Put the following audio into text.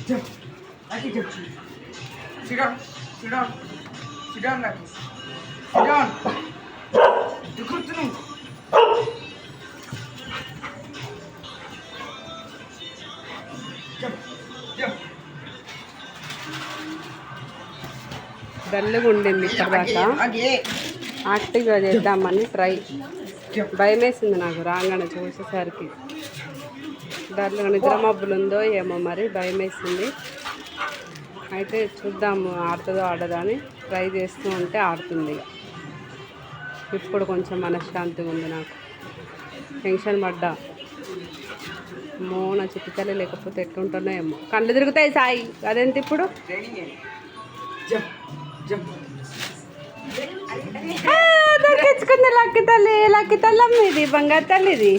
Jump. Lucky jump. Sit down. Sit down. Sit down, Lucky. Sit down. Come. Jump. Jump. డల్గా ఉండింది ఇప్పటిదాకా. యాక్టివ్గా చేద్దామని ట్రై. భయం వేసింది నాకు రాగానే చూసేసరికి. డల్గా నిద్ర మబ్బులు ఉందో ఏమో మరి భయం వేసింది. అయితే చూద్దాము ఆడుతుందో ఆడదో అని ట్రై చేస్తూ ఉంటే ఆడుతుంది. ఇప్పుడు కొంచెం మనశ్శాంతిగా ఉంది నాకు. టెన్షన్ పడ్డా నా చిట్టుతల్లి లేకపోతే ఎట్లుంటున్నా ఏమో. కళ్ళు తిరుగుతాయి సాయి. అదేంటి ఇప్పుడు దొరికించుకుంది లక్కి తల్లి. లక్కి తల్లి అమ్మ ఇది బంగారు తల్లి ఇది.